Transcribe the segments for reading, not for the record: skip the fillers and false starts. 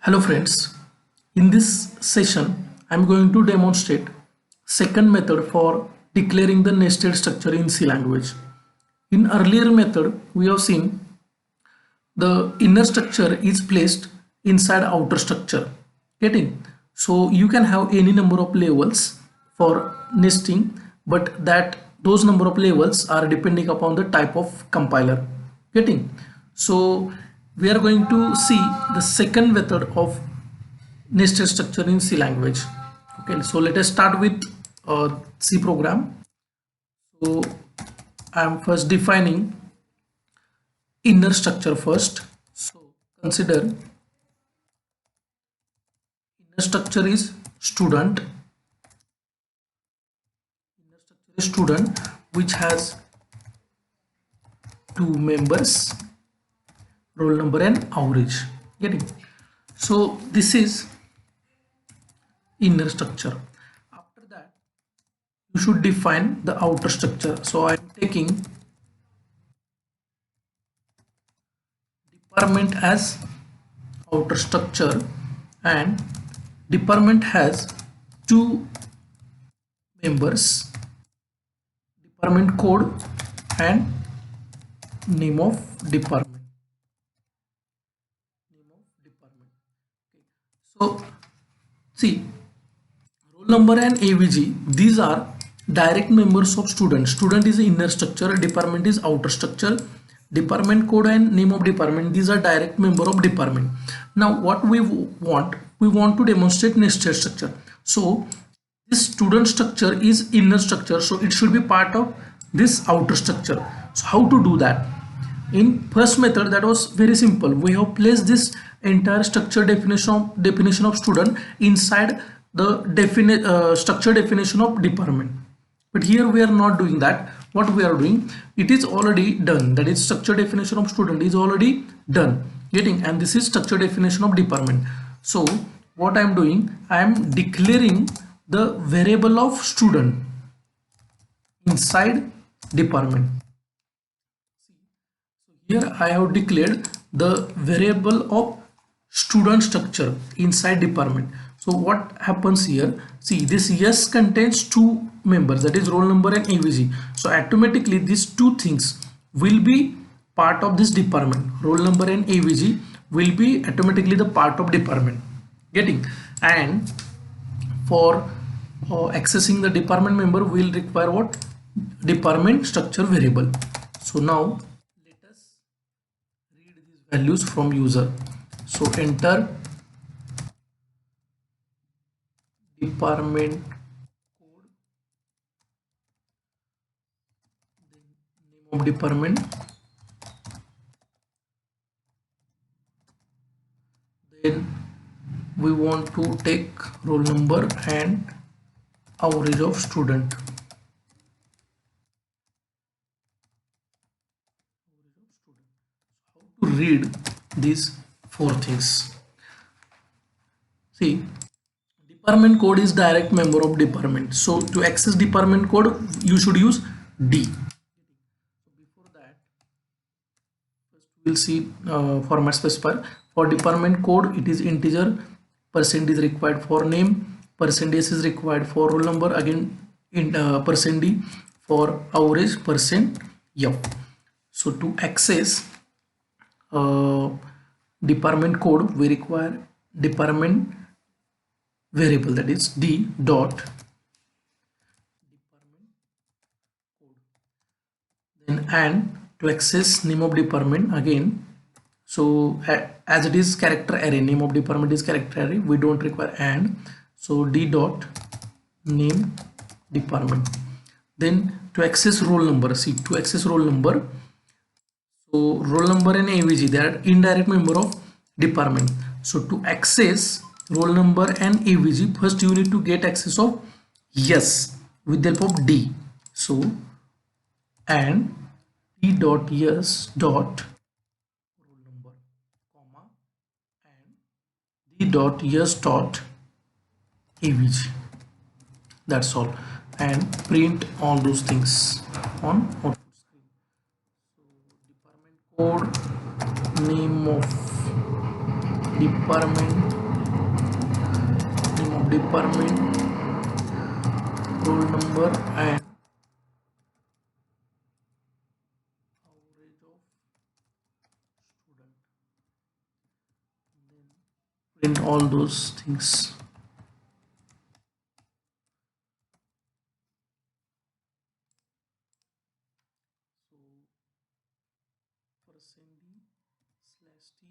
Hello friends, in this session I am going to demonstrate second method for declaring the nested structure in C language. In earlier method we have seen the inner structure is placed inside outer structure. Getting? So you can have any number of levels for nesting, but that those number of levels are depending upon the type of compiler. Getting? So we are going to see the second method of nested structure in C language. Okay, so let us start with C program. So I am first defining inner structure first. So consider inner structure is student. Inner structure is student, which has two members, roll number and average. Getting? So this is inner structure. After that you should define the outer structure. So I am taking department as outer structure, and department has two members, department code and name of department. Okay. So see, roll number and AVG, these are direct members of student. Student is inner structure, department is outer structure, department code and name of department, these are direct member of department. Now what we want to demonstrate nested structure. So this student structure is inner structure, so it should be part of this outer structure. So how to do that? In first method, that was very simple. We have placed this entire structure definition of student inside the structure definition of department. But here we are not doing that. What we are doing, it is already done. That is, structure definition of student is already done. Getting? And this is structure definition of department. So what I am doing, I am declaring the variable of student inside department. Here I have declared the variable of student structure inside department. So what happens here? See, this yes contains two members, that is roll number and AVG. So automatically these two things will be part of this department. Roll number and AVG will be automatically the part of department. Getting? And for accessing the department member, we will require what? Department structure variable. So now let us read these values from user. So enter department code, then name of department, then we want to take roll number and average of student. How to read these four things? See, department code is direct member of department. So to access department code, you should use D. Before that, first we will see format specifier. For department code, it is integer, percent is required for name, percentage is required for roll number, again in percent D, for average percent F. So to access department code, we require department variable, that is D dot department code. Then and to access name of department, again, so as it is character array, name of department is character array, we don't require and. So D dot name department. Then to access roll number, see, to access roll number, so roll number and AVG, they are indirect member of department. So to access roll number and AVG, first you need to get access of yes with the help of D. So and D dot yes dot roll number, comma, and D dot yes dot AVG. That's all, and print all those things on output screen. So department code, name of department, name of department, roll number and average of student. Then print all those things. So percent d slash t,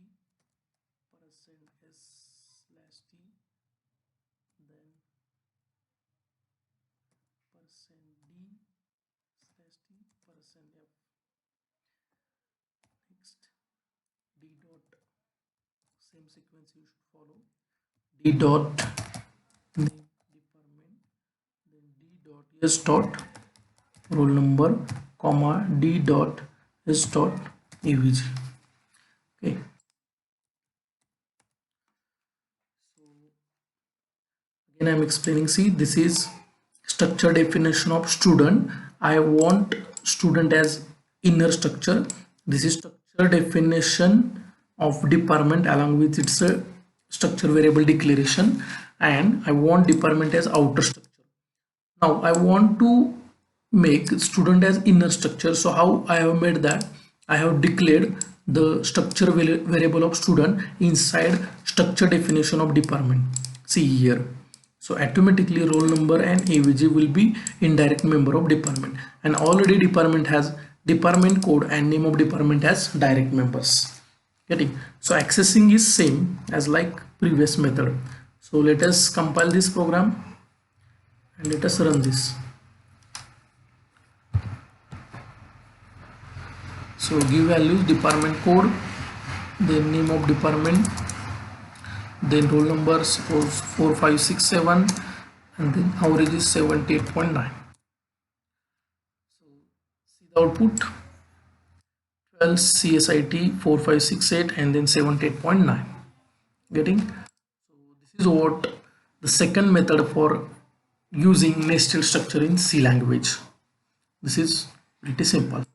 percent s slash t, then percent d slash t, percent f. Next, d dot, same sequence you should follow. D dot name department, then d dot s dot roll number, comma d dot s dot avg. Okay, so again I'm explaining. See, this is structure definition of student. I want student as inner structure. This is structure definition of department along with its structure variable declaration, and I want department as outer structure. Now I want to make student as inner structure. So how I have made that? I have declared the structure variable of student inside structure definition of department. See here. So automatically roll number and AVG will be indirect member of department, and already department has department code and name of department as direct members. Getting? So accessing is same as like previous method. So let us compile this program and let us run this. So give values, department code, then name of department, then roll number, suppose 4567, and then average is 78.9. So see the output, 12 CSIT 4568 and then 78.9. Getting? So this is what the second method for using nested structure in C language. This is pretty simple.